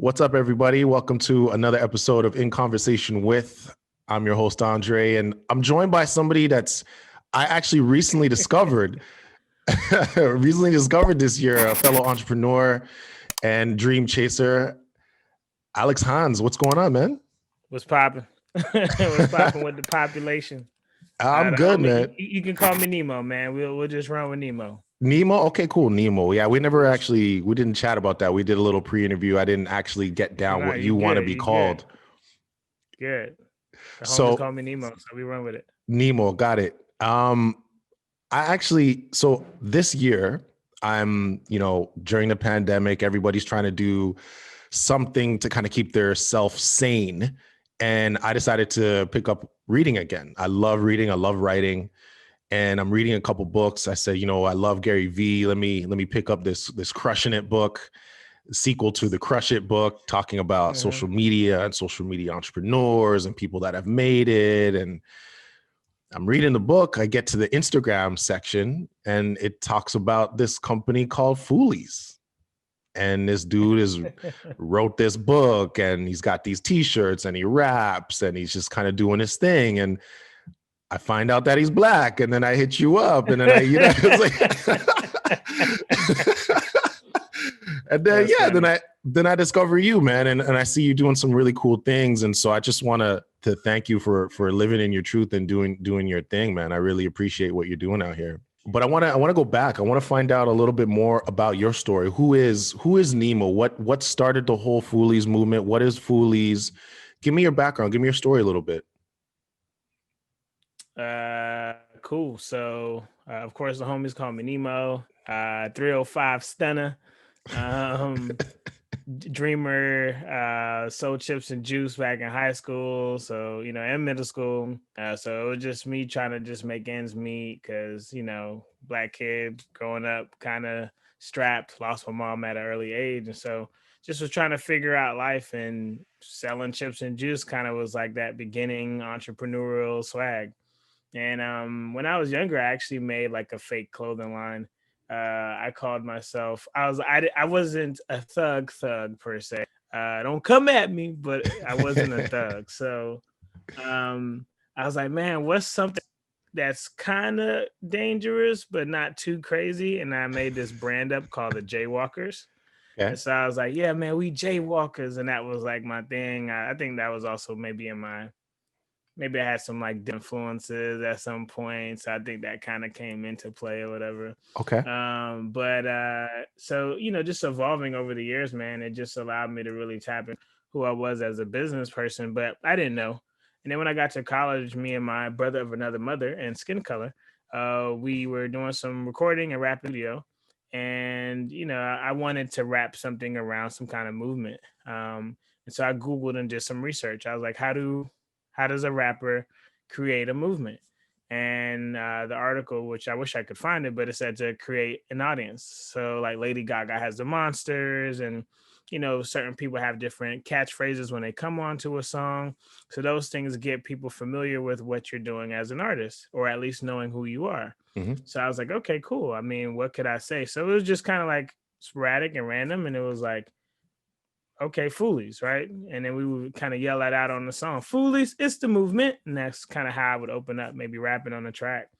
What's up, everybody? Welcome to another episode of In Conversation With. I'm your host, Andre, and I'm joined by somebody I actually recently discovered, this year, a fellow entrepreneur and dream chaser, Alex Hans. What's going on, man? What's popping? What's popping with the population? I'm good, man. You can call me Nemo, man. We'll just run with Nemo. Nemo? Okay, cool. Nemo. Yeah, we didn't chat about that. We did a little pre-interview. I didn't actually get down what you want to be called. Good. The homies call me Nemo, so we run with it. Nemo, got it. So this year, during the pandemic, everybody's trying to do something to kind of keep their self sane. And I decided to pick up reading again. I love reading. I love writing. And I'm reading a couple books. I said, I love Gary Vee. Let me pick up this Crushing It book, sequel to the Crush It book, talking about social media and social media entrepreneurs and people that have made it. And I'm reading the book. I get to the Instagram section and it talks about this company called Foolies. And this dude wrote this book and he's got these t-shirts and he raps and he's just kind of doing his thing. And I find out that he's black, and then I hit you up, and then and then I discover you, man, and I see you doing some really cool things, and so I just want to thank you for living in your truth and doing your thing, man. I really appreciate what you're doing out here. But I want to go back. I want to find out a little bit more about your story. Who is Nemo? What started the whole Foolies movement? What is Foolies? Give me your background. Give me your story a little bit. Cool. So, of course, the homies call me Nemo, 305 stunner, dreamer, sold chips and juice back in high school. So, in middle school. So it was just me trying to just make ends meet because, black kid growing up, kind of strapped, lost my mom at an early age. And so just was trying to figure out life, and selling chips and juice kind of was like that beginning entrepreneurial swag. And when I was younger, I actually made like a fake clothing line. I called myself, I wasn't a thug per se. Don't come at me, but I wasn't a thug. So I was like, man, what's something that's kind of dangerous, but not too crazy? And I made this brand up called the Jaywalkers. Okay. And so I was like, yeah, man, we Jaywalkers. And that was like my thing. I think that was also maybe maybe I had some like influences at some point. So I think that kind of came into play or whatever. Okay. So, just evolving over the years, man, it just allowed me to really tap in who I was as a business person, but I didn't know. And then when I got to college, me and my brother of another mother and skin color, we were doing some recording and rap video. And, I wanted to wrap something around some kind of movement. And so I Googled and did some research. I was like, how does a rapper create a movement? And the article, which I wish I could find it, but it said to create an audience. So like Lady Gaga has the monsters, and, certain people have different catchphrases when they come onto a song. So those things get people familiar with what you're doing as an artist, or at least knowing who you are. Mm-hmm. So I was like, okay, cool. I mean, what could I say? So it was just kind of like sporadic and random. And it was like, okay, Foolies, right? And then we would kind of yell that out on the song, Foolies, it's the movement. And that's kind of how I would open up, maybe rapping on the track.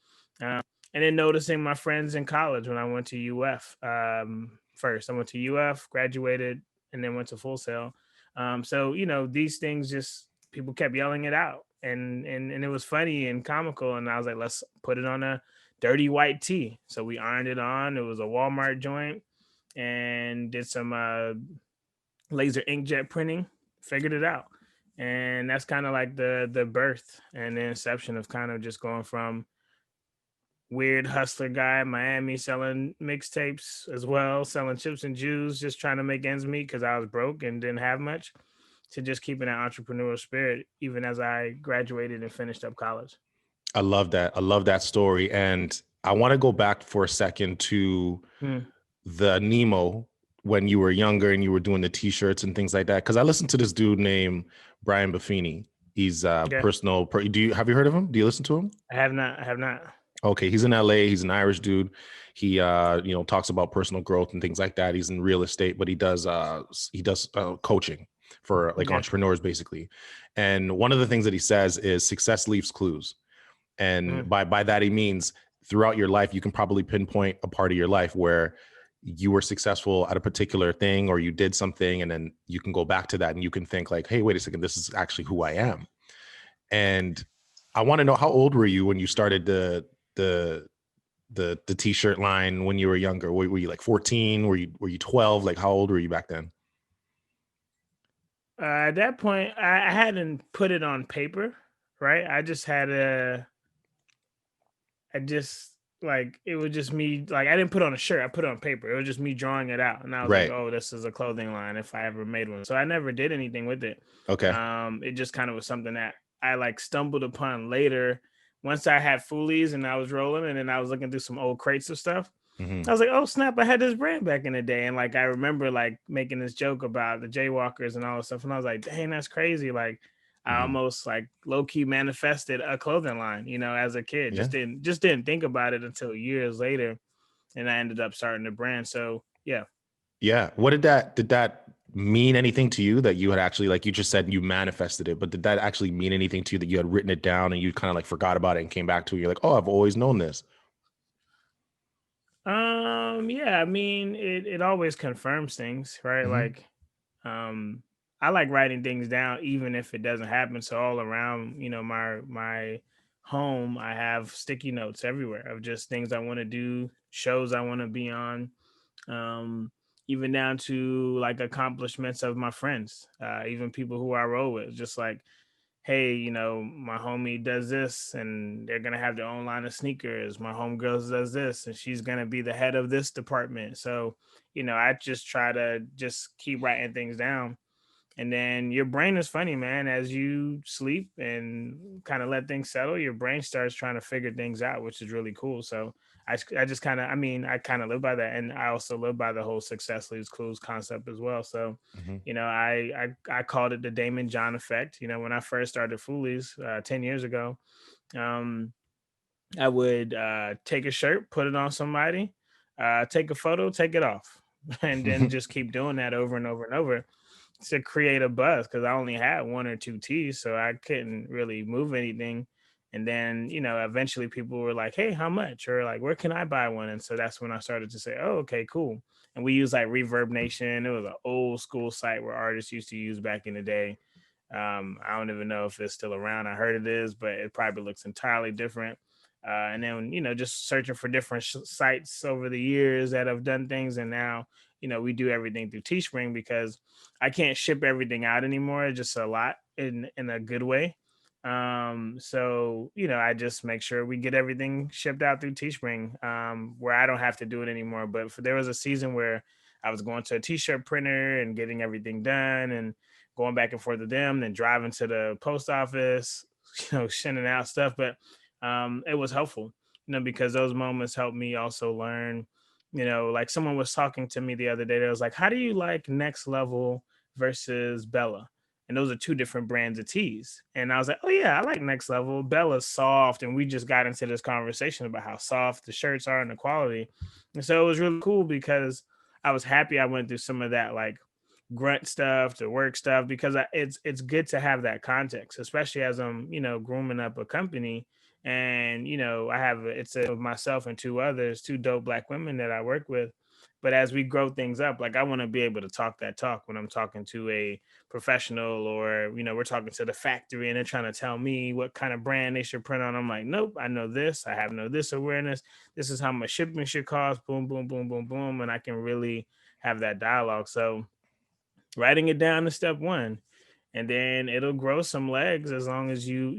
And then noticing my friends in college when I went to UF. First, I went to UF, graduated, and then went to Full Sail. So, these things just, people kept yelling it out. And it was funny and comical. And I was like, let's put it on a dirty white tee. So we ironed it on. It was a Walmart joint, and did some laser inkjet printing, figured it out. And that's kind of like the birth and the inception of kind of just going from weird hustler guy in Miami selling mixtapes as well, selling chips and juice, just trying to make ends meet because I was broke and didn't have much, to just keeping that entrepreneurial spirit even as I graduated and finished up college. I love that. I love that story. And I want to go back for a second to the Nemo when you were younger and you were doing the t-shirts and things like that. Because I listened to this dude named Brian Buffini. He's personal. Have you heard of him? Do you listen to him? I have not. Okay, he's in LA. He's an Irish dude. He talks about personal growth and things like that. He's in real estate, but he does coaching for like Okay. entrepreneurs basically. And one of the things that he says is success leaves clues. And Mhm. by that he means throughout your life you can probably pinpoint a part of your life where you were successful at a particular thing or you did something, and then you can go back to that and you can think like, hey, wait a second, this is actually who I am. And I want to know, how old were you when you started the the t-shirt line when you were younger? Were you like 14? Were you 12? Like how old were you back then? At that point, I hadn't put it on paper, right? I just like it was just me. Like I didn't put on a shirt. I put it on paper. It was just me drawing it out, and I was like, Right. "Oh, this is a clothing line." If I ever made one, so I never did anything with it. Okay. It just kind of was something that I like stumbled upon later. Once I had Foolies and I was rolling, and then I was looking through some old crates of stuff. Hmm. I was like, "Oh snap! I had this brand back in the day," and like I remember like making this joke about the Jaywalkers and all this stuff, and I was like, "Dang, that's crazy!" Like I Hmm. almost like low key manifested a clothing line, as a kid. Yeah. Just didn't think about it until years later, and I ended up starting the brand. So yeah. Yeah. What did that mean anything to you, that you had actually, like you just said, you manifested it, but did that actually mean anything to you, that you had written it down and you kind of like forgot about it and came back to it? You're like, oh, I've always known this. Yeah, I mean, it always confirms things, right? Hmm. Like, um, I like writing things down even if it doesn't happen. So all around, my home, I have sticky notes everywhere of just things I want to do, shows I want to be on, um, even down to like accomplishments of my friends, even people who I roll with. Just like, hey, my homie does this and they're gonna have their own line of sneakers. My homegirl does this and she's gonna be the head of this department. So, I just try to just keep writing things down. And then your brain is funny, man. As you sleep and kind of let things settle, your brain starts trying to figure things out, which is really cool. So I just kind of, I mean, I kind of live by that, and I also live by the whole success leaves clues concept as well. So, Hmm. I called it the Damon John effect. When I first started Foolies 10 years ago, um, I would take a shirt, put it on somebody, take a photo, take it off, and then just keep doing that over and over and over to create a buzz, because I only had one or two tees, so I couldn't really move anything. And then, eventually people were like, "Hey, how much?" Or like, "Where can I buy one?" And so that's when I started to say, "Oh, okay, cool." And we use like Reverb Nation. It was an old school site where artists used to use back in the day. I don't even know if it's still around. I heard it is, but it probably looks entirely different. And then, just searching for different sites over the years that have done things. And now, we do everything through Teespring because I can't ship everything out anymore. It's just a lot in a good way. So, I just make sure we get everything shipped out through Teespring, where I don't have to do it anymore. But there was a season where I was going to a t-shirt printer and getting everything done and going back and forth with them, then driving to the post office, sending out stuff. But it was helpful, because those moments helped me also learn. Like someone was talking to me the other day. They was like, "How do you like Next Level versus Bella?" And those are two different brands of teas. And I was like, "Oh yeah, I like Next Level. Bella's soft." And we just got into this conversation about how soft the shirts are and the quality. And so it was really cool because I was happy I went through some of that like grunt stuff to work stuff, because it's good to have that context, especially as I'm grooming up a company. And I have it's myself and two others, two dope black women that I work with. But as we grow things up, like I want to be able to talk that talk when I'm talking to a professional, or we're talking to the factory and they're trying to tell me what kind of brand they should print on. I'm like, nope, I know this, I have no this awareness, this is how much shipping should cost, boom boom boom boom boom, and I can really have that dialogue. So writing it down is step one, and then it'll grow some legs as long as you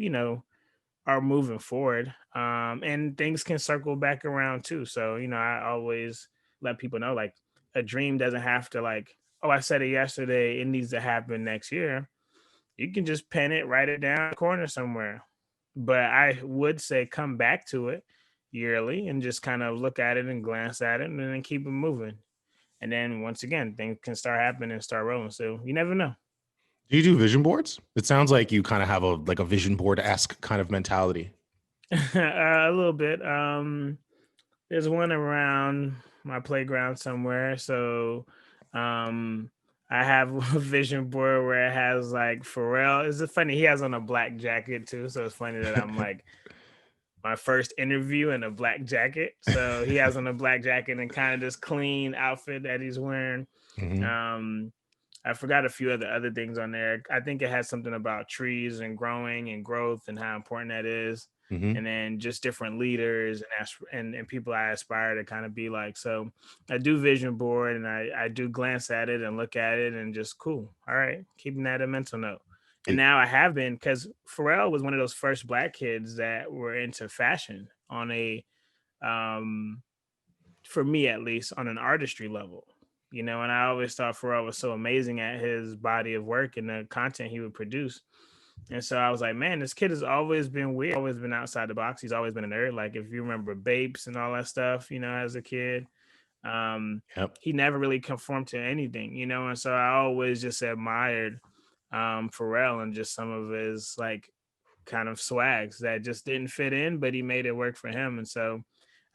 are moving forward. And things can circle back around too. So I always let people know, like, a dream doesn't have to, like, oh, I said it yesterday, it needs to happen next year. You can just pen it, write it down in a corner somewhere. But I would say come back to it yearly and just kind of look at it and glance at it and then keep it moving. And then once again, things can start happening and start rolling. So you never know. Do you do vision boards? It sounds like you kind of have a vision board-esque kind of mentality. A little bit. There's one around my playground somewhere. So, um, I have a vision board where it has like Pharrell. It's funny. He has on a black jacket too. So it's funny that I'm like my first interview in a black jacket. So he has on a black jacket and kind of this clean outfit that he's wearing. Hmm. Um, I forgot a few other things on there. I think it has something about trees and growing and growth and how important that is. Hmm. And then just different leaders and people I aspire to kind of be like. So I do vision board and I do glance at it and look at it and just cool. All right, keeping that a mental note. And now I have been because Pharrell was one of those first black kids that were into fashion on a um for me at least on an artistry level, and I always thought Pharrell was so amazing at his body of work and the content he would produce. And so I was like, man, this kid has always been weird, always been outside the box. He's always been a nerd. Like if you remember Bapes and all that stuff, as a kid, um, Yep. he never really conformed to anything, and so I always just admired Pharrell and just some of his like kind of swags that just didn't fit in, but he made it work for him. And so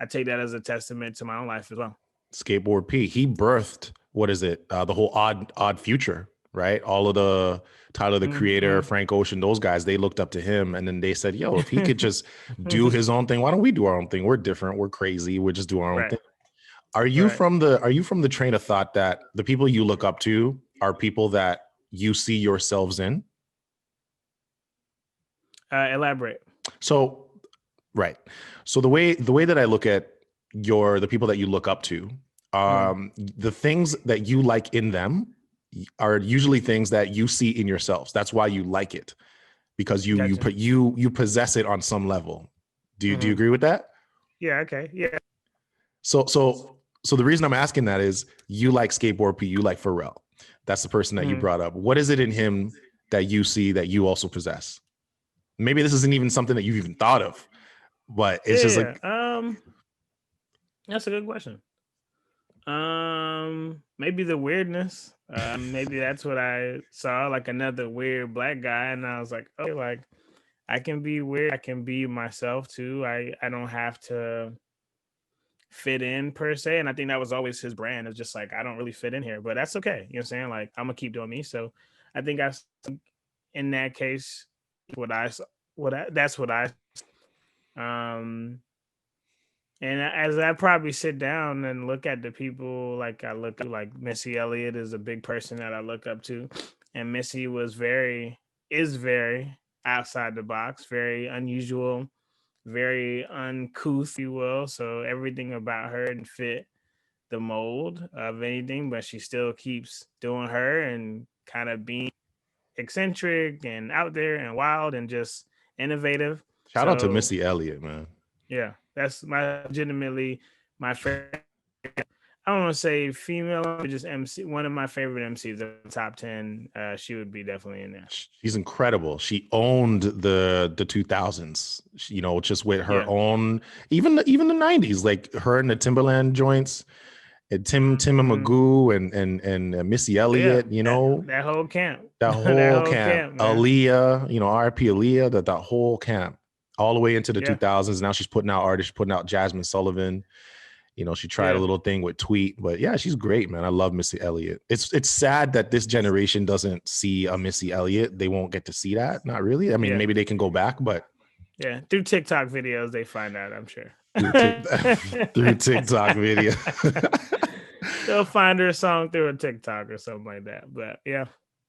I take that as a testament to my own life as well. Skateboard P. He birthed what is it? The whole odd future, right? All of the Tyler the Creator, Mm-hmm. Frank Ocean, those guys, they looked up to him, and then they said, "Yo, if he could just do his own thing, why don't we do our own thing? We're different, we're crazy, we're just doing our own Right. thing." Are you Right. from the train of thought that the people you look up to are people that you see yourselves in? Elaborate. So, right. So the way that I look at the people that you look up to, Mm, the things that you like in them are usually things that you see in yourselves. That's why you like it, because gotcha. you possess it on some level. Do you Hmm. agree with that? Yeah. Okay. Yeah. So the reason I'm asking that is you like Skateboard P, you like Pharrell. That's the person that you Hmm. brought up. What is it in him that you see that you also possess? Maybe this isn't even something that you've even thought of, but it's just Yeah. like, That's a good question. Maybe the weirdness. Maybe that's what I saw, like another weird black guy, and I was like, oh, like I can be weird. I can be myself too. I don't have to fit in per se. And I think that was always his brand. It's just like I don't really fit in here, but that's okay. You know what I'm saying? Like I'm gonna keep doing me. So I think in that case, what I s- what I, that's what I um and as I probably sit down and look at the people like I look at, like Missy Elliott is a big person that I look up to, and Missy is very outside the box, very unusual, very uncouth, if you will. So everything about her didn't fit the mold of anything, but she still keeps doing her and kind of being eccentric and out there and wild and just innovative. shout out to So Missy Elliott, man. yeah, that's my legitimately my favorite. I don't want to say female, but just MC. One of my favorite MCs of the top 10. She would be definitely in there. She's incredible. She owned the 2000s, just with her Yeah. own, even the 90s, like her and the Timberland joints, and Tim and Hmm. Magoo and Missy Oh yeah, Elliott, that whole camp, that that whole whole camp. camp, man. Aaliyah, RP Aaliyah, that whole camp, all the way into the Yeah, 2000s. Now she's putting out artists, putting out Jasmine Sullivan. She tried a yeah, little thing with Tweet, but yeah, she's great, man. I love Missy Elliott. It's sad that this generation doesn't see a Missy Elliott. They won't get to see that. Not really. I mean, yeah, maybe they can go back, but yeah. Through TikTok videos, they find out. I'm sure. through through TikTok video. They'll find her song through a TikTok or something like that. But yeah,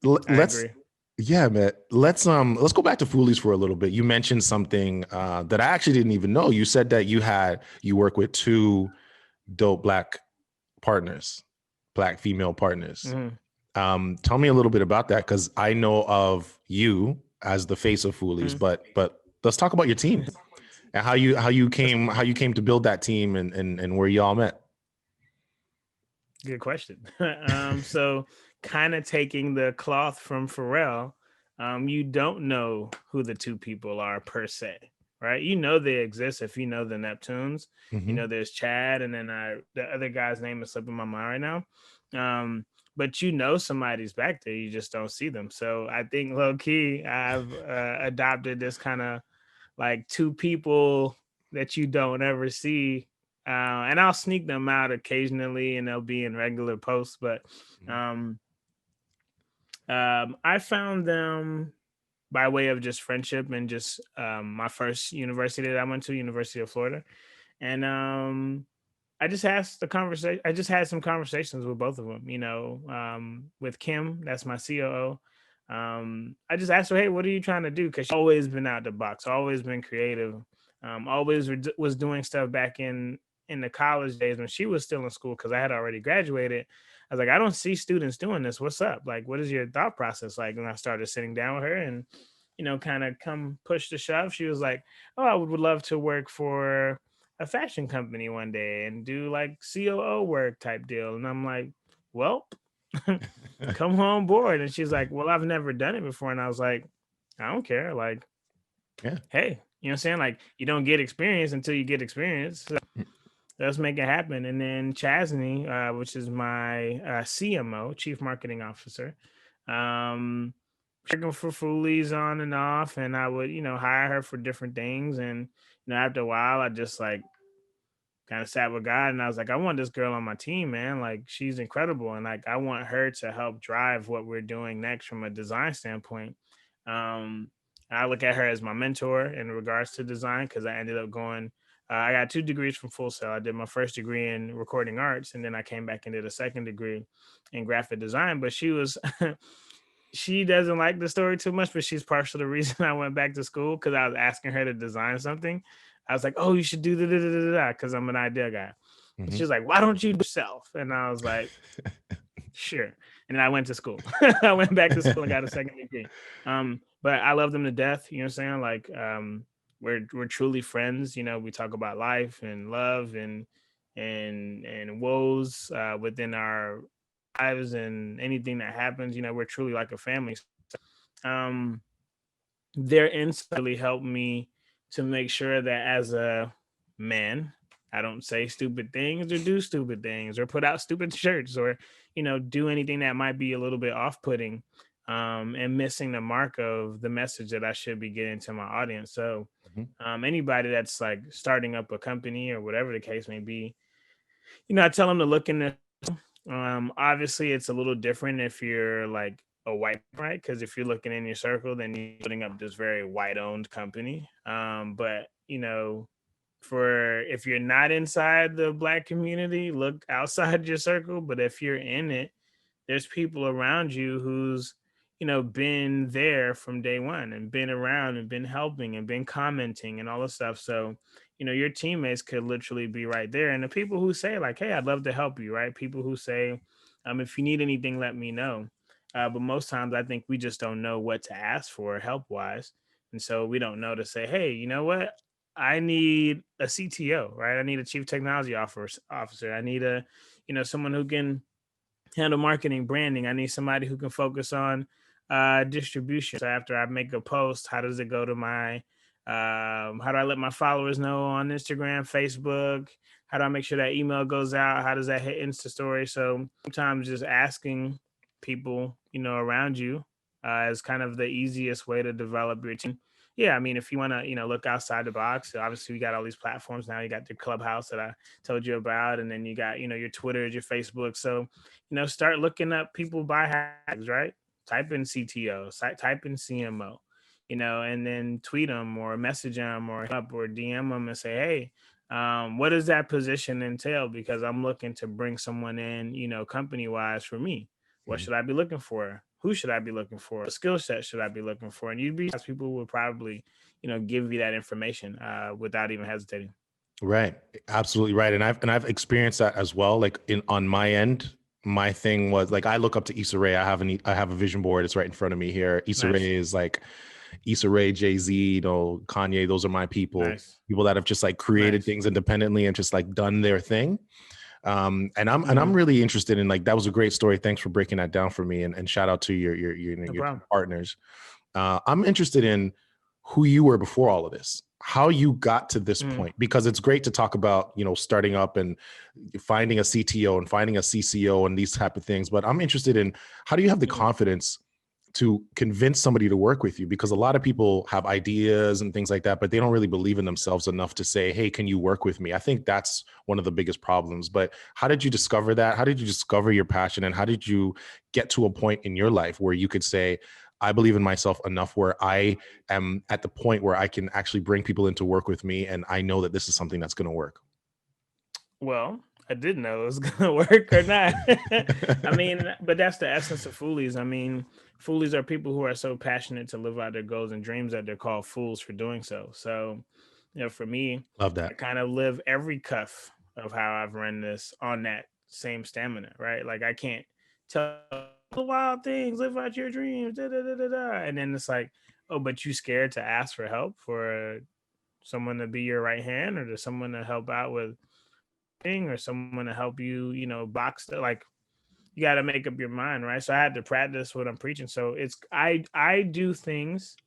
I let's agree. Yeah, man. Let's go back to Foolies for a little bit. You mentioned something that I actually didn't even know. You said that you work with two dope black female partners. Hmm. Tell me a little bit about that, because I know of you as the face of Foolies, but let's talk about your team and how you came to build that team, and where y'all met. Good question. So kind of taking the cloth from Pharrell, you don't know who the two people are per se, right? You know they exist if you know the Neptunes. Mm-hmm. There's Chad, and then the other guy's name is slipping my mind right now. But somebody's back there, you just don't see them. So I think low key, I've adopted this kind of like two people that you don't ever see. And I'll sneak them out occasionally and they'll be in regular posts. But um, I found them by way of just friendship and just my first university that I went to, University of Florida. And I just asked the conversation. I just had some conversations with both of them. With Kim, that's my COO. I just asked her, "Hey, what are you trying to do?" Because she's always been out the box, always been creative, always was doing stuff back in the college days when she was still in school. Because I had already graduated. I was like, I don't see students doing this. What's up? Like, what is your thought process like? And I started sitting down with her and, kind of come push to shove. She was like, "Oh, I would love to work for a fashion company one day and do like COO work type deal." And I'm like, "Well, come on board." And she's like, "Well, I've never done it before." And I was like, "I don't care. Like, Yeah. hey, you know what I'm saying? Like, you don't get experience until you get experience. So let's make it happen." And then Chasney, which is my CMO, Chief Marketing Officer, um, working for Foolies on and off, and I would, hire her for different things. And after a while, I just like kind of sat with God and I was like, I want this girl on my team, man. Like, she's incredible, and like I want her to help drive what we're doing next from a design standpoint. Um, I look at her as my mentor in regards to design because I ended up going. I got 2 degrees from Full Sail. I did my first degree in recording arts, and then I came back and did a second degree in graphic design. But she was she doesn't like the story too much, but she's partial to the reason I went back to school because I was asking her to design something. I was like, "Oh, you should do the because I'm an idea guy." And Mm-hmm. she's like, "Why don't you do yourself?" And I was like, "Sure." And then I went to school. I went back to school and got a second degree. But I love them to death. You know what I'm saying? Like, we're truly friends. We talk about life and love and woes within our lives and anything that happens. We're truly like a family. Um, their insight really helped me to make sure that as a man, I don't say stupid things or do stupid things or put out stupid shirts or, do anything that might be a little bit off putting and missing the mark of the message that I should be getting to my audience. So, anybody that's like starting up a company or whatever the case may be, I tell them to look in the obviously, it's a little different if you're like a white, right? Because if you're looking in your circle, then you're putting up this very white-owned company. But for if you're not inside the Black community, look outside your circle. But if you're in it, there's people around you who's been there from day one and been around and been helping and been commenting and all this stuff. So your teammates could literally be right there. And the people who say like, "Hey, I'd love to help you," right? People who say, "If you need anything, let me know." But most times I think we just don't know what to ask for help wise, and so we don't know to say, "Hey, you know what, I need a CTO, right? I need a chief technology officer. I need a someone who can handle marketing, branding. I need somebody who can focus on distribution." So after I make a post, how does it go to my how do I let my followers know on Instagram, Facebook? How do I make sure that email goes out? How does that hit Insta story? So sometimes just asking people, around you is kind of the easiest way to develop your team. Yeah, I mean, if you want to, look outside the box, obviously we got all these platforms now. You got the Clubhouse that I told you about, and then you got, your Twitter, your Facebook. So, start looking up people by hashtags, right? Type in CTO, type in CMO, and then tweet them or message them or up or DM them and say, "Hey, what does that position entail? Because I'm looking to bring someone in, company wise for me. What should I be looking for? Who should I be looking for? What skill set should I be looking for?" And you'd be people would probably, give you that information without even hesitating. Right. Absolutely right. And I've experienced that as well. Like on my end, my thing was like, I look up to Issa Rae. I have a vision board. It's right in front of me here. Issa Nice. Rae is like Issa Rae, Jay-Z, Kanye. Those are my people, Nice. people that have just like created Nice. things independently and just like done their thing. And I'm really interested in, like, that was a great story. Thanks for breaking that down for me. And shout out to your partners. I'm interested in who you were before all of this, how you got to this point, because it's great to talk about, starting up and finding a CTO and finding a CCO and these type of things. But I'm interested in, how do you have the confidence to convince somebody to work with you? Because a lot of people have ideas and things like that, but they don't really believe in themselves enough to say, hey, can you work with me? I think that's one of the biggest problems. But how did you discover that? How did you discover your passion? And how did you get to a point in your life where you could say, I believe in myself enough where I am at the point where I can actually bring people in to work with me, and I know that this is something that's going to work? Well, I didn't know it was gonna work or not. I mean, but that's the essence of foolies. I mean, foolies are people who are so passionate to live out their goals and dreams that they're called fools for doing so. So, for me, Love I that. kind of live every cuff of how I've run this on that same stamina, right? Like I can't tell the wild things, live out your dreams, da, da, da, da, da. And then it's like, oh, but you scared to ask for help for someone to be your right hand or to someone to help out with thing or someone to help you, box the, like you got to make up your mind, right? So I had to practice what I'm preaching. So it's I do things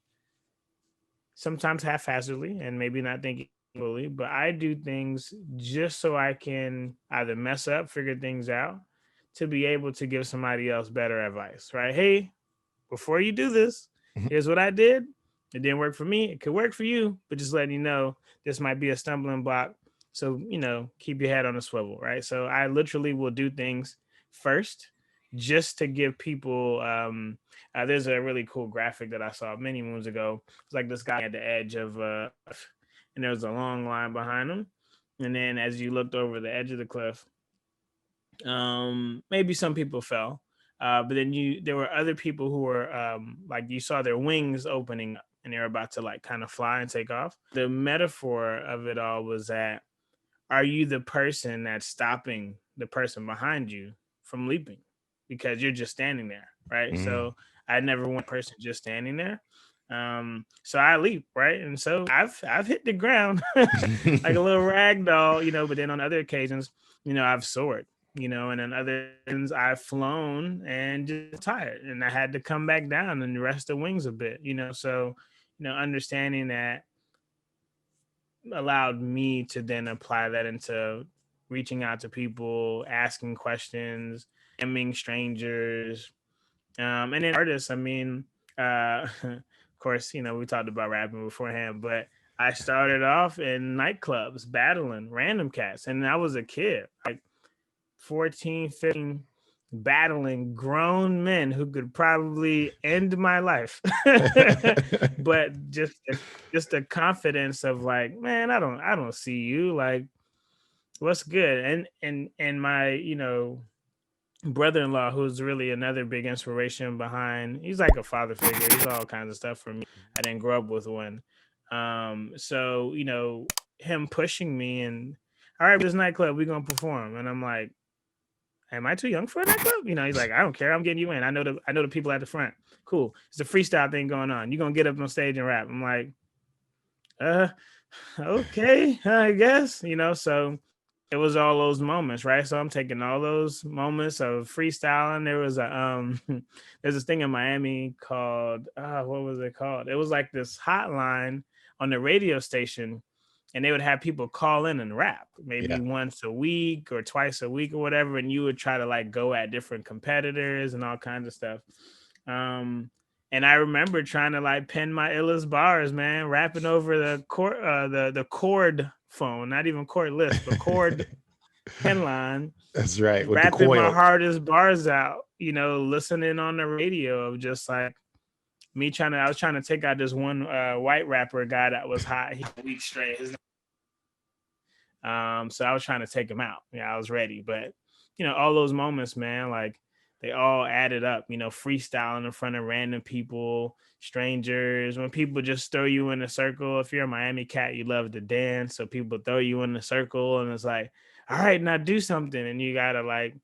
sometimes haphazardly and maybe not thinking fully, but I do things just so I can either mess up, figure things out, to be able to give somebody else better advice, right? Hey, before you do this, Mhm. here's what I did. It didn't work for me. It could work for you, but just letting you know this might be a stumbling block. So, keep your head on a swivel, right? So I literally will do things first just to give people there's a really cool graphic that I saw many moons ago. It's like this guy at the edge of and there was a long line behind him. And then as you looked over the edge of the cliff, maybe some people fell, but then there were other people who were like you saw their wings opening up and they were about to like kind of fly and take off. The metaphor of it all was that, are you the person that's stopping the person behind you from leaping because you're just standing there, right? Mm. So I never want a person just standing there. So I leap, right? And so I've hit the ground like a little rag doll, but then on other occasions, I've soared, and on other occasions I've flown and just tired and I had to come back down and rest the wings a bit, so understanding that allowed me to then apply that into reaching out to people, asking questions, DMing strangers, and then artists. I mean, of course, we talked about rapping beforehand, but I started off in nightclubs battling random cats, and I was a kid, like 14, 15, battling grown men who could probably end my life. But just the confidence of like, man, I don't see you. Like, what's good? And my, brother-in-law, who's really another big inspiration behind, he's like a father figure. He's all kinds of stuff for me. I didn't grow up with one. So, him pushing me and all right, this nightclub, we're gonna perform. And I'm like, am I too young for a nightclub? He's like, I don't care. I'm getting you in. I know the people at the front. Cool. It's a freestyle thing going on. You're gonna get up on stage and rap. I'm like, uh, okay, I guess. So it was all those moments, right? So I'm taking all those moments of freestyling. There was a there's this thing in Miami called what was it called? It was like this hotline on the radio station, and they would have people call in and rap maybe Yeah. once a week or twice a week or whatever, and you would try to like go at different competitors and all kinds of stuff. Um and I remember trying to like pen my illest bars, man, rapping over the chord phone, not even cordless, but chord pen line, That's right. With the rapping my coil. hardest bars out, listening on the radio of just like I was trying to take out this one white rapper guy that was hot. He a week straight. So I was trying to take him out. Yeah, I was ready. But all those moments, man, like they all added up, freestyling in front of random people, strangers, when people just throw you in a circle. If you're a Miami cat, you love to dance. So people throw you in a circle and it's like, all right, now do something. And you gotta like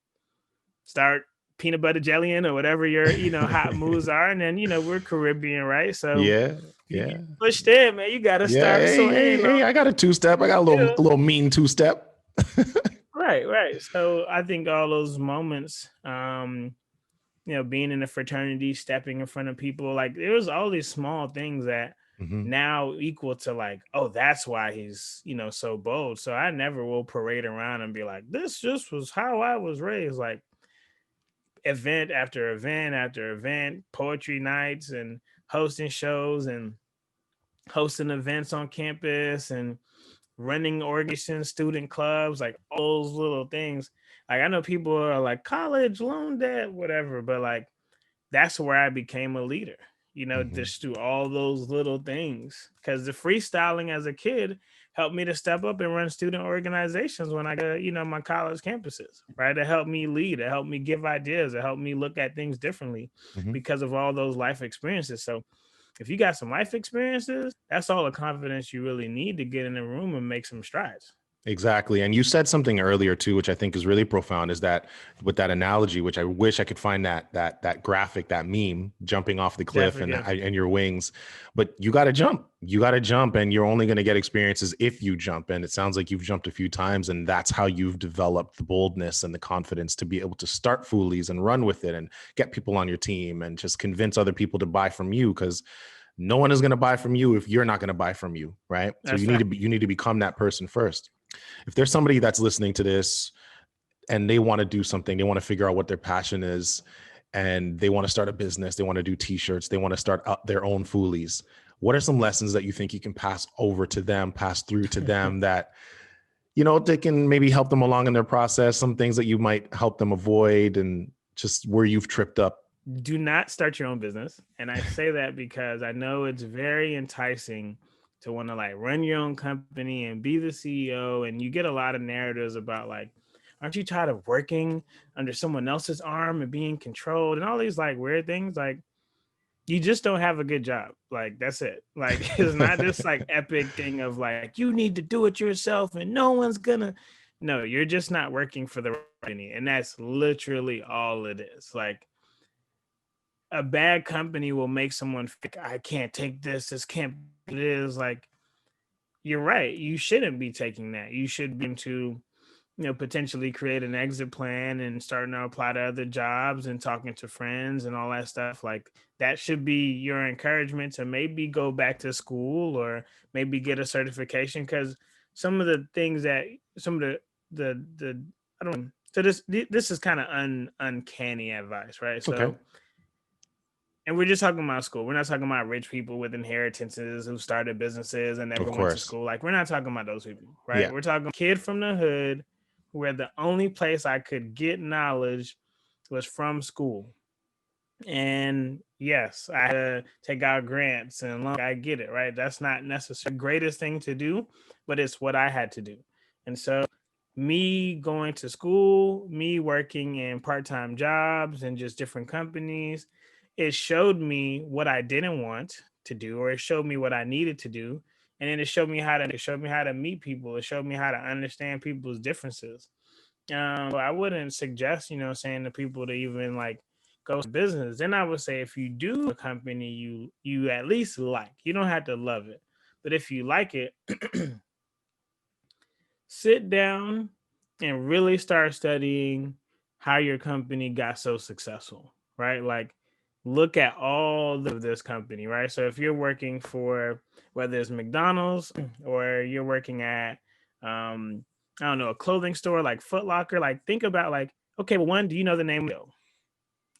start peanut butter jellying or whatever your, hot moves are. And then, we're Caribbean, right? So Yeah. you get Yeah. pushed in, man. You gotta Yeah. start Hey, hey, swaying. hey, I got a two-step. I got a little mean two-step. Right, right. So I think all those moments, being in a fraternity, stepping in front of people, like there was all these small things that Mhm. now equal to like, oh, that's why he's, so bold. So I never will parade around and be like, this just was how I was raised. Like event after event after event, poetry nights and hosting shows and hosting events on campus and running organizations, student clubs, like all those little things. Like I know people are like college, loan debt, whatever, but like that's where I became a leader, Hmm. just through all those little things. Because the freestyling as a kid helped me to step up and run student organizations when I got, my college campuses, right? It helped me lead, it helped me give ideas, it helped me look at things differently Hmm. because of all those life experiences. So if you got some life experiences, that's all the confidence you really need to get in the room and make some strides. Exactly. And you said something earlier too, which I think is really profound, is that with that analogy, which I wish I could find that graphic, that meme jumping off the cliff Definitely, definitely. and your wings, but you got to jump. You got to jump, and you're only going to get experiences if you jump. And it sounds like you've jumped a few times, and that's how you've developed the boldness and the confidence to be able to start Foolies and run with it and get people on your team and just convince other people to buy from you, because no one is going to buy from you if you're not going to buy from you, right? So That's fact. you need to become that person first. If there's somebody that's listening to this and they want to do something, they want to figure out what their passion is, and they want to start a business, they want to do t-shirts, they want to start up their own Foolies, what are some lessons that you think you can pass over to them, pass through to them, that they can maybe help them along in their process, some things that you might help them avoid, and just where you've tripped up? Do not start your own business. And I say that because I know it's very enticing to want to like run your own company and be the CEO. And you get a lot of narratives about like, aren't you tired of working under someone else's arm and being controlled and all these like weird things? Like, you just don't have a good job. Like, that's it. Like, it's not this like epic thing of like, you need to do it yourself and no one's gonna. No, you're just not working for the company. And that's literally all it is. Like, a bad company will make someone think, I can't take this. This can't be what it is. Like, you're right. You shouldn't be taking that. You should be to, potentially create an exit plan and starting to apply to other jobs and talking to friends and all that stuff. Like, that should be your encouragement to maybe go back to school or maybe get a certification. Because some of the things that some of the I don't. So this is kind of uncanny advice, right? Okay. So, and we're just talking about school. We're not talking about rich people with inheritances who started businesses and Of never went to course. school. Like, we're not talking about those people, right? Yeah. We're talking kid from the hood where the only place I could get knowledge was from school. And yes, I had to take out grants and loan. I get it, right? That's not necessarily the greatest thing to do, but it's what I had to do. And so me going to school, me working in part-time jobs and just different companies, it showed me what I didn't want to do, or it showed me what I needed to do. And then it showed me how to meet people. It showed me how to understand people's differences. I wouldn't suggest, saying to people to even like go to business. Then I would say if you do a company you at least like, you don't have to love it, but if you like it, sit down and really start studying how your company got so successful, right? Like, look at all of this company, right? So if you're working for whether it's McDonald's or you're working at I don't know, a clothing store like Foot Locker, like think about like, okay, well, one, do you know the name of it?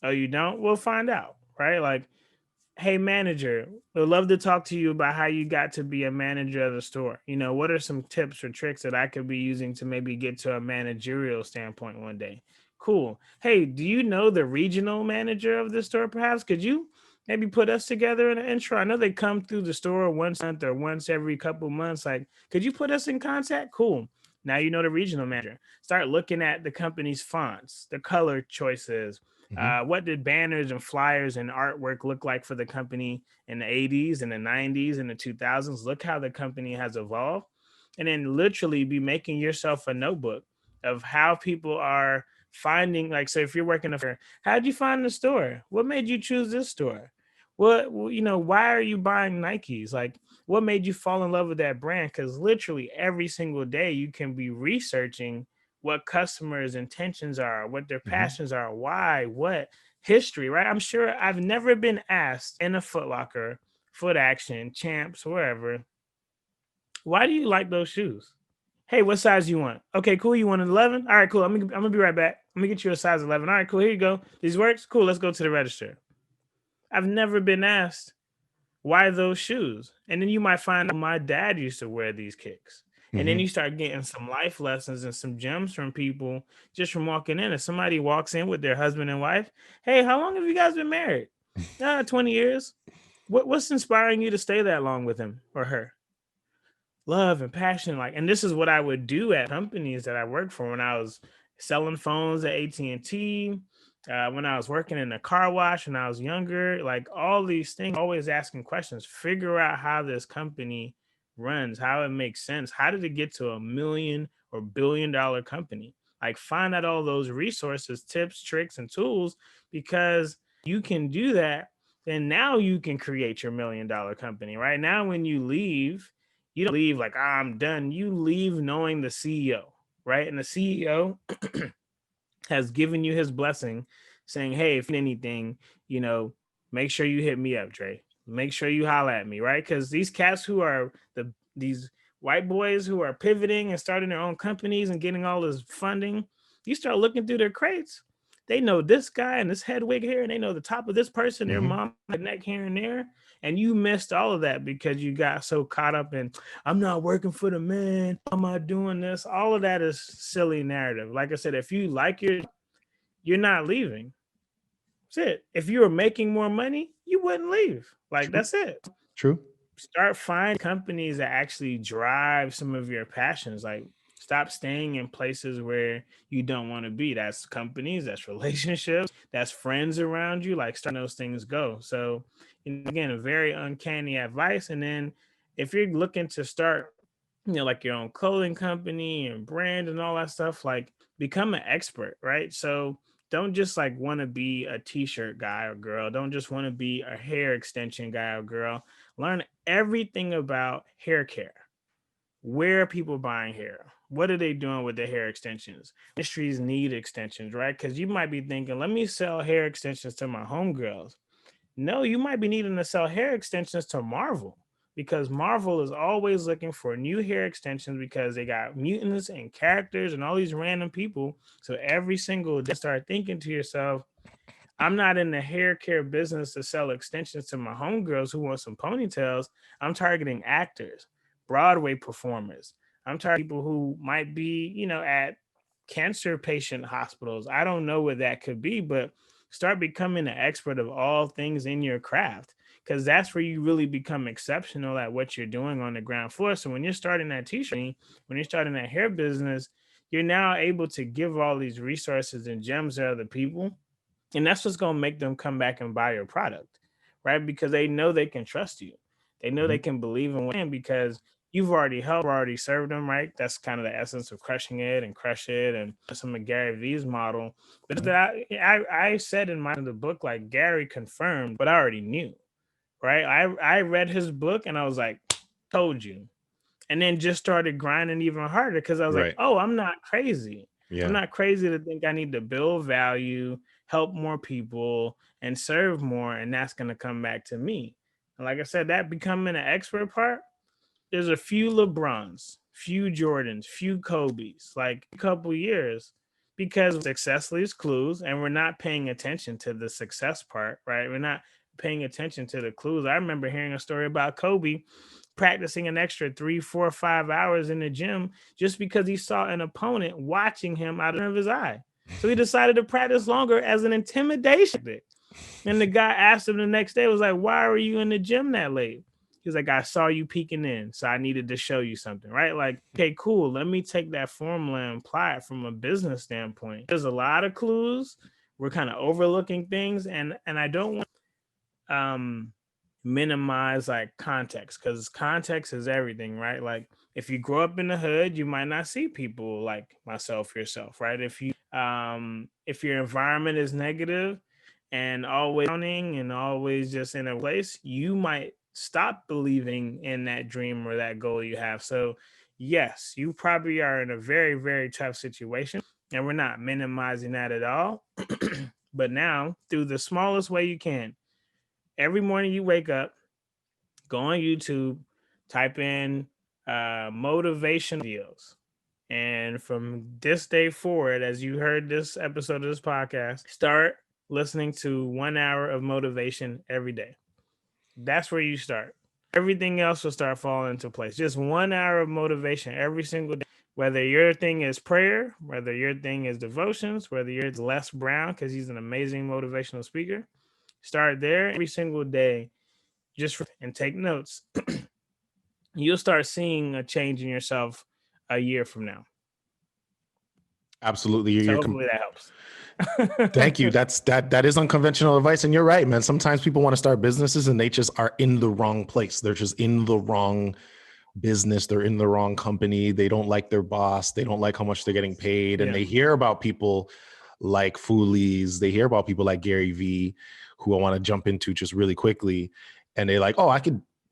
Oh, you don't? We'll find out, right? Like, hey manager, we'd love to talk to you about how you got to be a manager of the store. What are some tips or tricks that I could be using to maybe get to a managerial standpoint one day? Cool. Hey, do you know the regional manager of the store? Perhaps could you maybe put us together in an intro? I know they come through the store once a month or once every couple months. Like, could you put us in contact? Cool. Now you know the regional manager. Start looking at the company's fonts, the color choices, Hmm. what did banners and flyers and artwork look like for the company in the 80s and the 90s and the 2000s? Look how the company has evolved. And then literally be making yourself a notebook of how people are finding, like, so if you're working for, how'd you find the store? What made you choose this store? Why are you buying Nikes? Like, what made you fall in love with that brand? Because literally every single day you can be researching what customers' intentions are, what their Hmm. passions are, why, what history, right? I'm sure I've never been asked in a Foot Locker, Foot Action, Champs, wherever, why do you like those shoes? Hey, what size you want? Okay, cool. You want an 11? All right, cool. I'm gonna be right back. I'm gonna get you a size 11. All right, cool. Here you go. These works? Cool. Let's go to the register. I've never been asked why those shoes. And then you might find out my dad used to wear these kicks. And then Mm-hmm. you start getting some life lessons and some gems from people just from walking in. If somebody walks in with their husband and wife, hey, how long have you guys been married? 20 years. What's inspiring you to stay that long with him or her? Love and passion. Like, and this is what I would do at companies that I worked for when I was selling phones at AT&T, when I was working in a car wash when I was younger. Like, all these things, always asking questions, figure out how this company runs, how it makes sense. How did it get to $1 million or $1 billion company? Like, find out all those resources, tips, tricks, and tools, because you can do that. Then now you can create your $1 million company. Right now, when you leave, you don't leave like, I'm done. You leave knowing the CEO, right? And the CEO has given you his blessing, saying, hey, if you need anything, make sure you hit me up, Dre. Make sure you holler at me, right? Because these cats who are these white boys who are pivoting and starting their own companies and getting all this funding, you start looking through their crates. They know this guy and this head wig here, and they know the top of this person, their Mm-hmm. mom, neck here and there. And you missed all of that because you got so caught up in, I'm not working for the man. How am I doing this? All of that is silly narrative. Like I said, if you like you're not leaving. That's it. If you were making more money, you wouldn't leave. Like, True. that's it. True. Start finding companies that actually drive some of your passions. Like, stop staying in places where you don't want to be. That's companies, that's relationships, that's friends around you. Like, starting those things go. So, again, a very uncanny advice. And then if you're looking to start, like your own clothing company and brand and all that stuff, like, become an expert, right? So don't just like want to be a t-shirt guy or girl. Don't just want to be a hair extension guy or girl. Learn everything about hair care. Where are people buying hair? What are they doing with the hair extensions? Industries need extensions, right? Because you might be thinking, let me sell hair extensions to my homegirls. No, you might be needing to sell hair extensions to Marvel, because Marvel is always looking for new hair extensions because they got mutants and characters and all these random people. So every single day, start thinking to yourself, I'm not in the hair care business to sell extensions to my homegirls who want some ponytails. I'm targeting actors, Broadway performers. I'm targeting people who might be, at cancer patient hospitals. I don't know what that could be, but start becoming an expert of all things in your craft, because that's where you really become exceptional at what you're doing on the ground floor. So when you're starting that t-shirt, when you're starting that hair business, you're now able to give all these resources and gems to other people, and that's what's going to make them come back and buy your product, right? Because they know they can trust you. They know Mm-hmm. they can believe in what, because you've already helped, already served them, right? That's kind of the essence of crushing it and crush it and some of Gary Vee's model. But that I said in the book, like, Gary confirmed what I already knew, right? I read his book and I was like, told you. And then just started grinding even harder because I was like, Right. oh, I'm not crazy. I'm Yeah. not crazy to think I need to build value, help more people, and serve more. And that's going to come back to me. And like I said, that becoming an expert part, there's a few LeBrons, few Jordans, few Kobe's, like a couple years, because success leaves clues and we're not paying attention to the success part, right? We're not paying attention to the clues. I remember hearing a story about Kobe practicing an extra 3, 4, 5 hours in the gym just because he saw an opponent watching him out of his eye. So he decided to practice longer as an intimidation. And the guy asked him the next day, was like, why were you in the gym that late? He's like, I saw you peeking in, so I needed to show you something, right? Like, okay, cool. Let me take that formula and apply it from a business standpoint. There's a lot of clues. We're kind of overlooking things, and I don't want um minimize like context, because context is everything, right? Like, if you grow up in the hood, you might not see people like myself, yourself, right? If your environment is negative and always drowning and always just in a place, you might stop believing in that dream or that goal you have. So yes, you probably are in a very, very tough situation, and we're not minimizing that at all. But now, through the smallest way you can, every morning you wake up, go on YouTube, type in motivation videos. And from this day forward, as you heard this episode of this podcast, start listening to 1 hour of motivation every day. That's where you start. Everything else will start falling into place. Just 1 hour of motivation every single day. Whether your thing is prayer, whether your thing is devotions, whether yours Les Brown, because he's an amazing motivational speaker, start there every single day. And take notes. You'll start seeing a change in yourself a year from now. Absolutely. So hopefully that helps. Thank you. That is unconventional advice. And you're right, man. Sometimes people want to start businesses and they just are in the wrong place. They're just in the wrong business. They're in the wrong company. They don't like their boss. They don't like how much they're getting paid. And they hear about people like Foolies. They hear about people like Gary Vee, who I want to jump into just really quickly. And they're like, oh,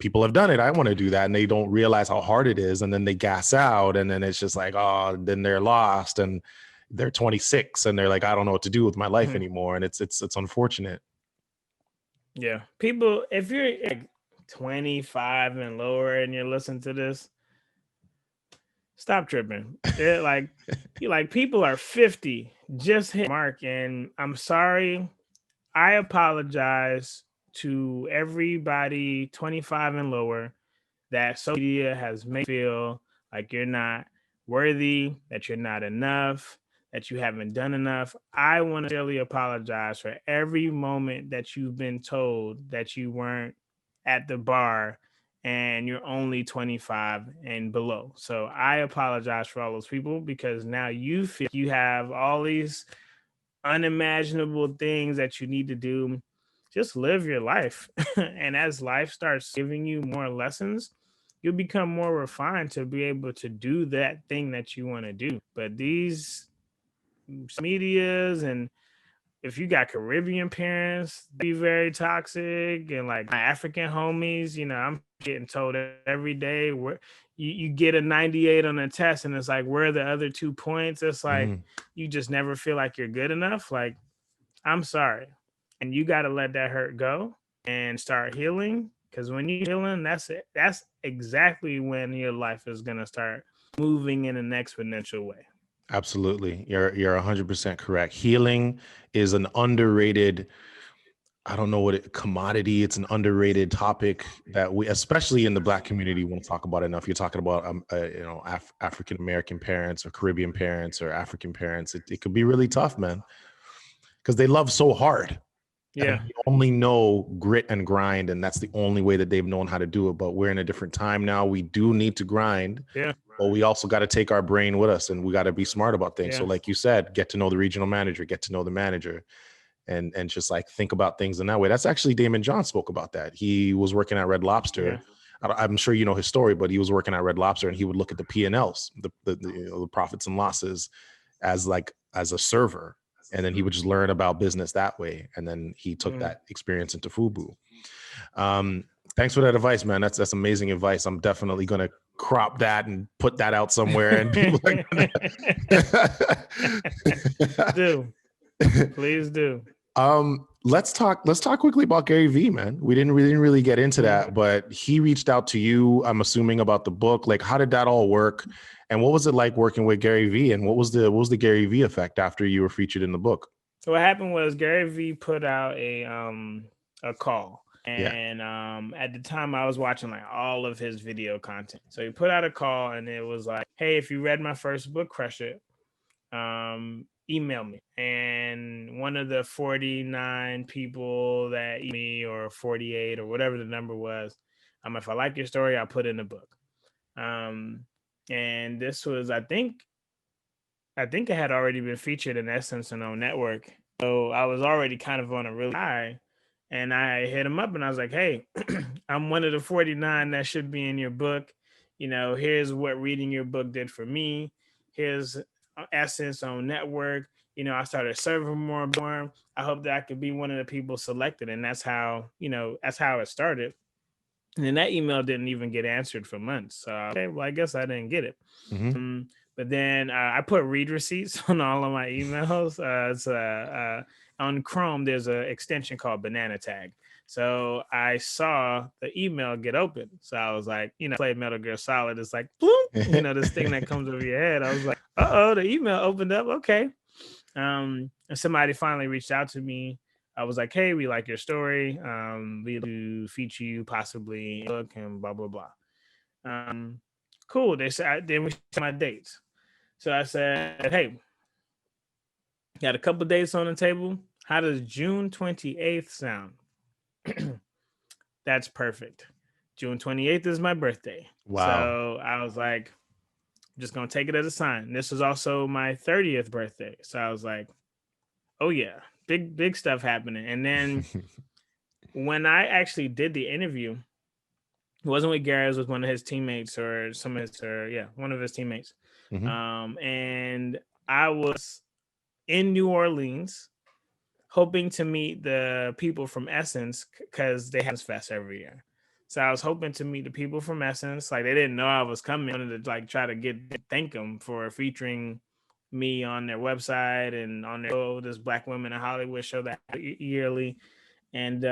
people have done it. I want to do that. And they don't realize how hard it is. And then they gas out. And then it's just like, oh, then they're lost. And they're 26 and they're like, I don't know what to do with my life anymore. And it's unfortunate. Yeah. People, if you're like 25 and lower and you're listening to this, stop tripping. People are 50, just hit mark. And I'm sorry. I apologize to everybody 25 and lower that social media has made you feel like you're not worthy, that you're not enough, that you haven't done enough. I want to really apologize for every moment that you've been told that you weren't at the bar and you're only 25 and below. So I apologize for all those people, because now you feel you have all these unimaginable things that you need to do. Just live your life. And as life starts giving you more lessons, you'll become more refined to be able to do that thing that you want to do. But these medias, and if you got Caribbean parents, be very toxic. And like my African homies, I'm getting told every day where you get a 98 on a test and it's like, where are the other 2 points? It's like you just never feel like you're good enough. Like, I'm sorry. And you got to let that hurt go and start healing. Because when you're healing, that's it. That's exactly when your life is going to start moving in an exponential way. Absolutely. You're 100% correct. Healing is an underrated, I don't know commodity. It's an underrated topic that we, especially in the Black community, won't talk about enough. You're talking about, African-American parents or Caribbean parents or African parents. It could be really tough, man, because they love so hard. Yeah. And they only know grit and grind. And that's the only way that they've known how to do it. But we're in a different time now. We do need to grind. Yeah. But we also got to take our brain with us, and we got to be smart about things. Yeah. So like you said, get to know the regional manager, get to know the manager, and just like think about things in that way. That's actually Damon John spoke about that. He was working at Red Lobster. Yeah. I'm sure you know his story, but he was working at Red Lobster, and he would look at the P&Ls, the profits and losses as a server. And then he would just learn about business that way. And then he took that experience into FUBU. Thanks for that advice, man. That's amazing advice. I'm definitely going to crop that and put that out somewhere. And people do. Please do. Let's talk quickly about Gary Vee, man. We didn't really get into that, but he reached out to you, I'm assuming, about the book. Like, how did that all work? And what was it like working with Gary Vee? And what was the Gary Vee effect after you were featured in the book? So what happened was Gary Vee put out a call. And at the time I was watching like all of his video content. So he put out a call and it was like, hey, if you read my first book, Crush It, email me. And one of the 49 people that emailed me, or 48 or whatever the number was, if I like your story, I'll put in the book. And this was, I think it had already been featured in Essence and on Network. So I was already kind of on a really high. And I hit him up and I was like, hey, I'm one of the 49 that should be in your book. Here's what reading your book did for me. Here's Essence on Network. I started serving more and more. I hope that I could be one of the people selected. And that's how it started. And then that email didn't even get answered for months. So, okay, well, I guess I didn't get it. But then I put read receipts on all of my emails. On Chrome, there's an extension called Banana Tag. So I saw the email get open. So I was like, played Metal Gear Solid. It's like, bloop, this thing that comes over your head. I was like, uh-oh, the email opened up. Okay. And somebody finally reached out to me. I was like, hey, we like your story. We do feature you possibly in a book and blah, blah, blah. Cool. They said, then we set my dates. So I said, hey, got a couple dates on the table. How does June 28th sound? That's perfect. June 28th is my birthday. Wow. So I was like, I'm just going to take it as a sign. This was also my 30th birthday. So I was like, oh yeah, big stuff happening. And then when I actually did the interview, it wasn't with Gary, it was with one of his teammates one of his teammates. And I was in New Orleans hoping to meet the people from Essence because they have this fest every year. So I was hoping to meet the people from Essence. Like, they didn't know I was coming. I wanted to like try to thank them for featuring me on their website and on their show, this Black Women in Hollywood show that yearly. And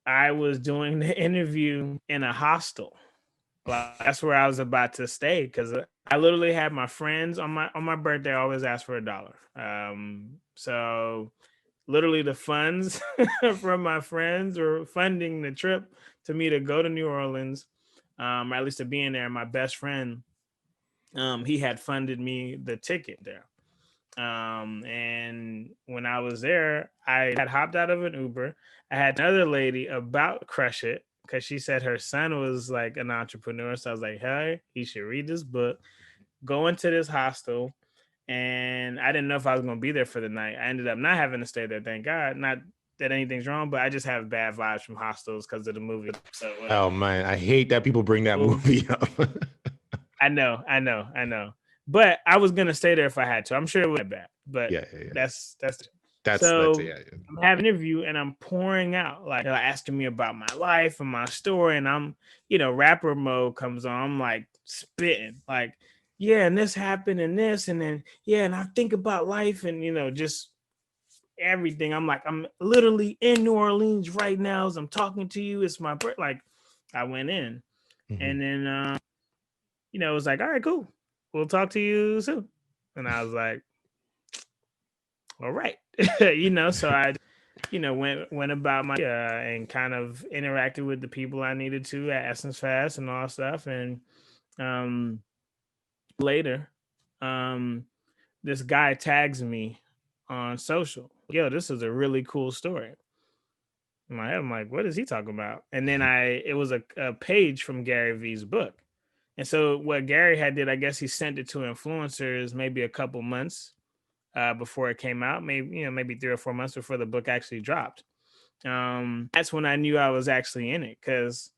I was doing the interview in a hostel. Like, that's where I was about to stay because I literally had my friends on my birthday. I always ask for $1. So literally the funds from my friends were funding the trip to me to go to New Orleans, or at least to be in there. My best friend, he had funded me the ticket there. And when I was there, I had hopped out of an Uber. I had another lady about to crush it because she said her son was like an entrepreneur. So I was like, hey, he should read this book, go into this hostel. And I didn't know if I was going to be there for the night. I ended up not having to stay there, thank God. Not that anything's wrong, but I just have bad vibes from hostels because of the movie. So Oh man, I hate that people bring that movie up. I know. But I was gonna stay there if I had to. I'm sure it would be bad, but yeah. that's That's so. I'm having an interview and I'm pouring out, like, they're asking me about my life and my story, and I'm, rapper mode comes on. I'm like spitting, like, yeah, and this happened and this, and then yeah, and I think about life and just everything. I'm like, I'm literally in New Orleans right now as I'm talking to you. It's my birth. Like, I went in, and then it was like, all right, cool. We'll talk to you soon. And I was like, all right. So I, went about my and kind of interacted with the people I needed to at Essence Fest and all that stuff. And later, this guy tags me on social. Yo, this is a really cool story. In my head, I'm like, what is he talking about? And then it was a page from Gary Vee's book. And so what Gary had did, I guess he sent it to influencers maybe a couple months before it came out, maybe 3 or 4 months before the book actually dropped. That's when I knew I was actually in it. Because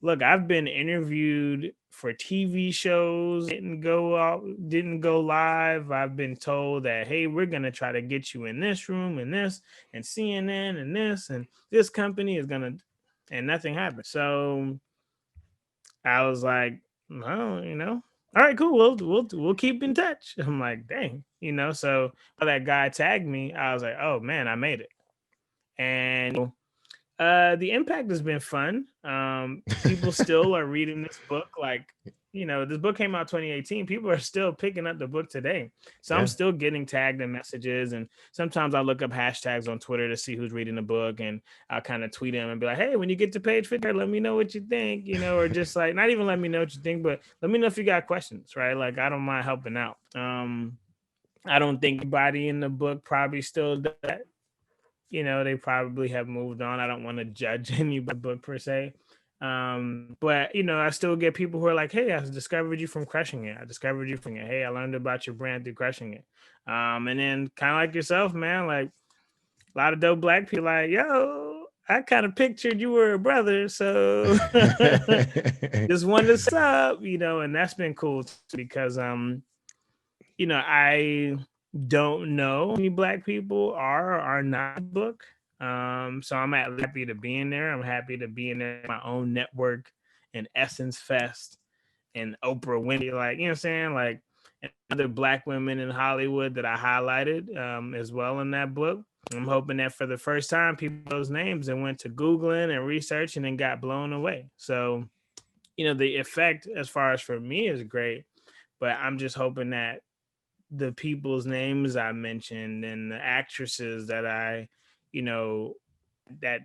look, I've been interviewed for TV shows, didn't go live. I've been told that, hey, we're gonna try to get you in this room and this and CNN and this and this company is gonna, and nothing happened. So I was like, well, all right, cool. We'll keep in touch. I'm like, dang, So when that guy tagged me, I was like, oh man, I made it. And the impact has been fun. People still are reading this book. Like, this book came out 2018. People are still picking up the book today. So I'm still getting tagged in messages. And sometimes I look up hashtags on Twitter to see who's reading the book. And I'll kind of tweet them and be like, hey, when you get to page 50, let me know what you think, or just like, not even let me know what you think, but let me know if you got questions, right? Like, I don't mind helping out. I don't think anybody in the book probably still does that. They probably have moved on. I don't want to judge any book per se. But I still get people who are like, hey, I discovered you from Crushing It. I discovered you from it. Hey, I learned about your brand through Crushing It. And then kind of like yourself, man, like a lot of dope Black people like, yo, I kind of pictured you were a brother. So just wanted to sub, and that's been cool too, because I don't know any Black people are not in the book. So I'm happy to be in there. I'm happy to be in there, my own network and Essence Fest and Oprah Winfrey, like, what I'm saying? Like, and other Black women in Hollywood that I highlighted as well in that book. I'm hoping that for the first time, people those names and went to Googling and researching and got blown away. So, the effect as far as for me is great, but I'm just hoping that the people's names I mentioned and the actresses that that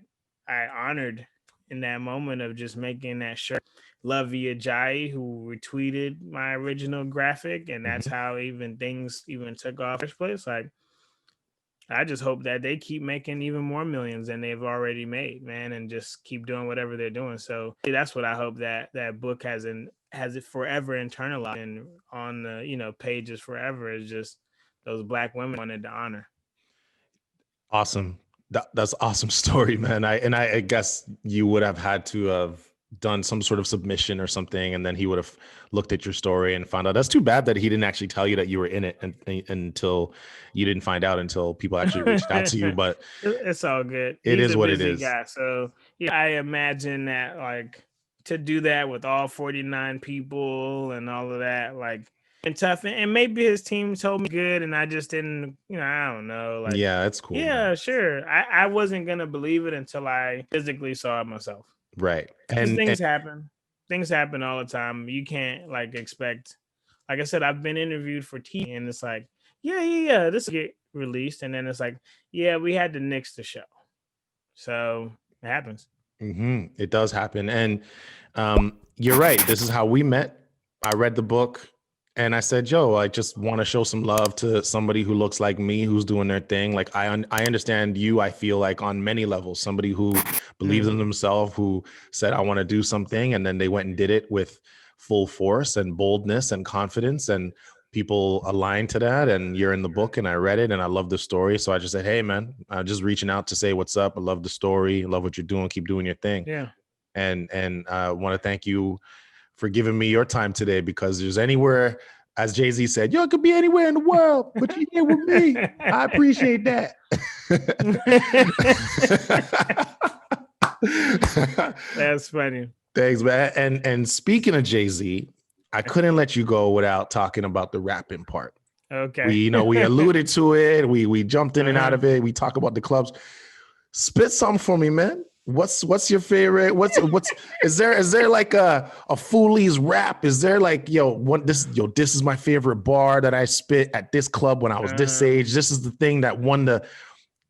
I honored in that moment of just making that shirt. Lovey Ajayi, who retweeted my original graphic, and that's how even things even took off in the first place. Like, I just hope that they keep making even more millions than they've already made, man, and just keep doing whatever they're doing. So that's what I hope that book has it forever internalized and on the pages forever, is just those Black women wanted to honor. Awesome. That's awesome story, man. I guess you would have had to have done some sort of submission or something, and then he would have looked at your story and found out. That's too bad that he didn't actually tell you that you were in it until you didn't find out until people actually reached out to you. But it's all good. It He's is a what it busy is. guy, so yeah, I imagine that like to do that with all 49 people and all of that, like, and tough. And maybe his team told me good, and I just didn't. I don't know. Like, Yeah, it's cool. Yeah, man. sure. I wasn't gonna believe it until I physically saw it myself. Right. Because And things happen. Things happen all the time. You can't like expect. Like I said, I've been interviewed for TV, and it's like, yeah, this will get released, and then it's like, yeah, we had to nix the show. So it happens. it does happen. And you're right. This is how we met. I read the book and I said, Joe, I just want to show some love to somebody who looks like me, who's doing their thing. Like I understand you, I feel like on many levels, somebody who believes in themselves, who said, I want to do something. And then they went and did it with full force and boldness and confidence, and people aligned to that. And you're in the book and I read it and I love the story. So I just said, hey man, I'm just reaching out to say what's up. I love the story. I love what you're doing. Keep doing your thing. Yeah. And I want to thank you for giving me your time today, because there's anywhere, as Jay-Z said, it could be anywhere in the world, but you're here with me. I appreciate that. That's funny. Thanks, man. And speaking of Jay-Z, I couldn't let you go without talking about the rapping part. Okay. We alluded to it. We jumped in and out of it. We talk about the clubs. Spit something for me, man. What's your favorite? What's is there like a Foolies rap? Is there like, this is my favorite bar that I spit at this club when I was this age. This is the thing that won the.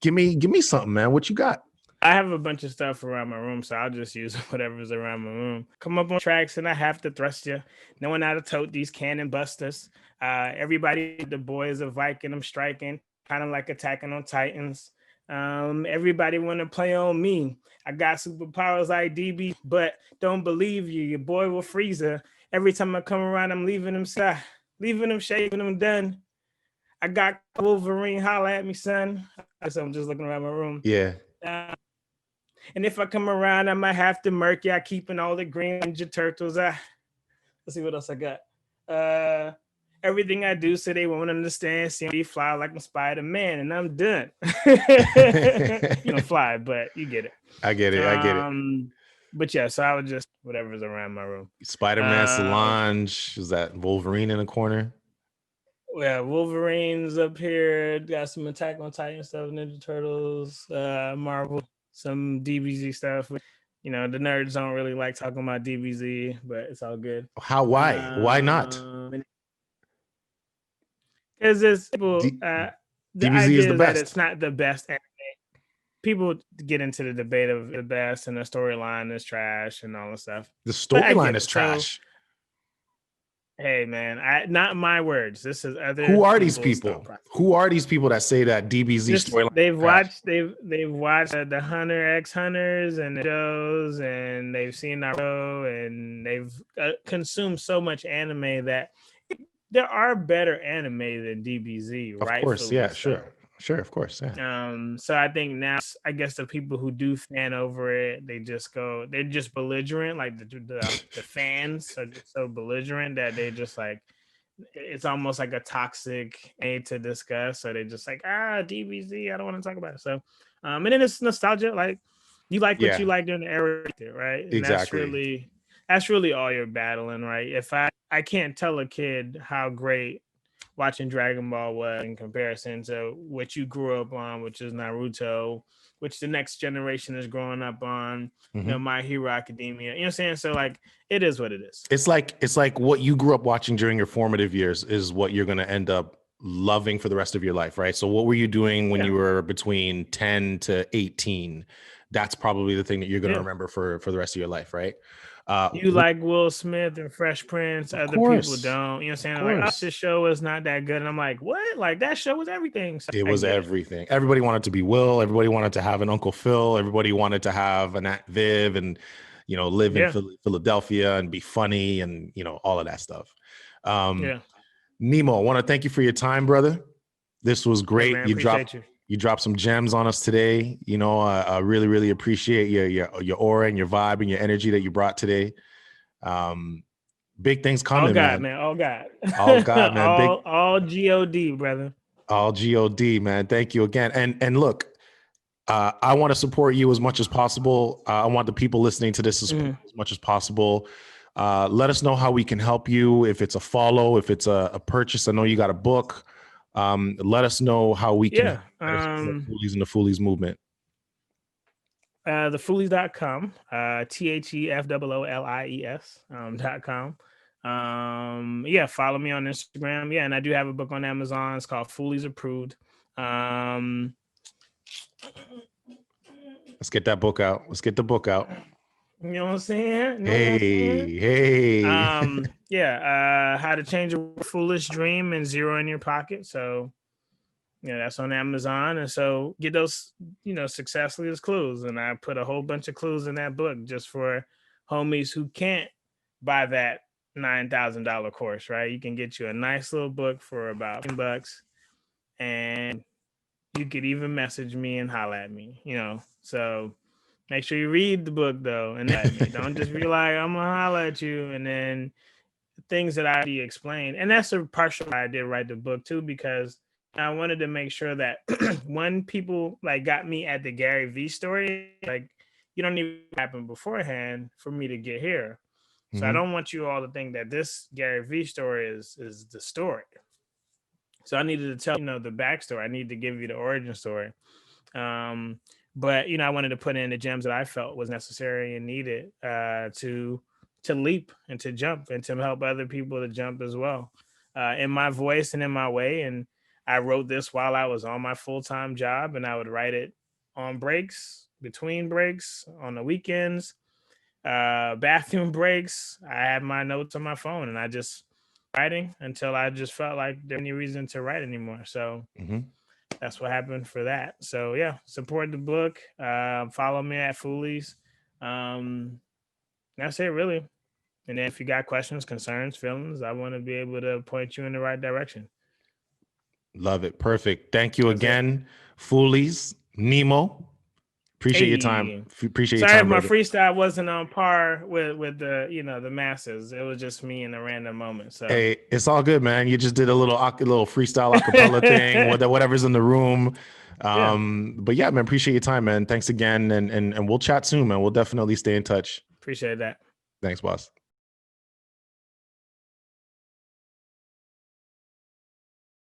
Give me something, man. What you got? I have a bunch of stuff around my room, so I'll just use whatever's around my room. Come up on tracks and I have to thrust you. Knowing how to tote these cannon busters. Everybody, the boys of Viking, I'm striking, kind of like attacking on Titans. Everybody want to play on me. I got superpowers like DB, but don't believe you. Your boy will freeze her. Every time I come around, I'm leaving him side, leaving him shaving him done. I got Wolverine, holla at me, son. So I'm just looking around my room. Yeah. And if I come around, I might have to murk you. Keeping all the Green Ninja Turtles. Let's see what else I got. Everything I do, so they won't understand. See me fly like I'm Spider-Man, and I'm done. You don't fly, but you get it. I get it. But yeah, so I would just whatever's around my room. Spider-Man, Solange. Is that Wolverine in the corner? Yeah, Wolverine's up here. Got some Attack on Titan stuff, Ninja Turtles, Marvel, some DBZ stuff. The nerds don't really like talking about DBZ, but it's all good. Why? Why not? Because there's people. The DBZ idea is the best. That it's not the best anime. People get into the debate of the best, and the storyline is trash and all this stuff. The storyline is trash. Hey man, not my words. This is other. Who are these people? Who are these people that say that DBZ storyline? They've watched the Hunter x Hunters and the shows, and they've seen Naruto, and they've consumed so much anime that there are better anime than DBZ, right? Of course, yeah, sure, of course, yeah. So I think now, I guess the people who do fan over it, they're just belligerent. Like the fans are just so belligerent that they just like, it's almost like a toxic aid to discuss. So they just like, DBZ, I don't want to talk about it. So, and then it's nostalgia. Like you like what you like during the era, right? And exactly. That's really all you're battling, right? If I can't tell a kid how great watching Dragon Ball was in comparison to what you grew up on, which is Naruto, which the next generation is growing up on, My Hero Academia. You know what I'm saying? So like, it is what it is. It's like what you grew up watching during your formative years is what you're going to end up loving for the rest of your life, right? So what were you doing when you were between 10 to 18? That's probably the thing that you're going to remember for the rest of your life, right? You like Will Smith and Fresh Prince, other people don't. You know what I'm saying? Like, oh, this show is not that good. And I'm like, what? Like, that show was everything. So it was everything. Everybody wanted to be Will. Everybody wanted to have an Uncle Phil. Everybody wanted to have an Aunt Viv and, live in Philadelphia and be funny and, all of that stuff. Nemo, I want to thank you for your time, brother. This was great. Man, you dropped some gems on us today. I really, really appreciate your aura and your vibe and your energy that you brought today. Big things coming, man. All God. All God, man. all God, brother. All God, man. Thank you again. And look, I want to support you as much as possible. I want the people listening to this as much as possible. Let us know how we can help you. If it's a follow, if it's a purchase. I know you got a book. Let us know how we can help the Foolies and the Foolies movement. Thefoolies.com, THEFOOLIES.com. Follow me on Instagram. And I do have a book on Amazon. It's called Foolies Approved. Let's get that book out. Let's get the book out. You know what I'm saying? Hey. How to change a foolish dream and zero in your pocket. So, that's on Amazon. And so get those, success leaders clues. And I put a whole bunch of clues in that book just for homies who can't buy that $9,000 course, right? You can get you a nice little book for about $10, and you could even message me and holler at me, So make sure you read the book though, and don't just be like, I'm gonna holler at you, and then things that I already explained. And that's a partial why I did write the book too, because I wanted to make sure that when people like got me at the Gary Vee story, like you don't need to happen beforehand for me to get here. So I don't want you all to think that this Gary Vee story is the story. So I needed to tell the backstory. I need to give you the origin story. But I wanted to put in the gems that I felt was necessary and needed to leap and to jump and to help other people to jump as well, in my voice and in my way. And I wrote this while I was on my full-time job, and I would write it on breaks, between breaks, on the weekends, bathroom breaks. I had my notes on my phone, and I just writing until I just felt like there was any reason to write anymore. So that's what happened for that. So support the book. Follow me at Foolies. That's it, really. And then if you got questions, concerns, feelings, I want to be able to point you in the right direction. Love it. Perfect. Thank you again, Foolies. Nemo. Appreciate your time. Appreciate your time. Sorry if my freestyle wasn't on par with the the masses. It was just me in a random moment. So hey, it's all good, man. You just did a little freestyle acapella thing, whatever's in the room. But man, appreciate your time, man. Thanks again, and we'll chat soon, man. We'll definitely stay in touch. Appreciate that. Thanks, boss.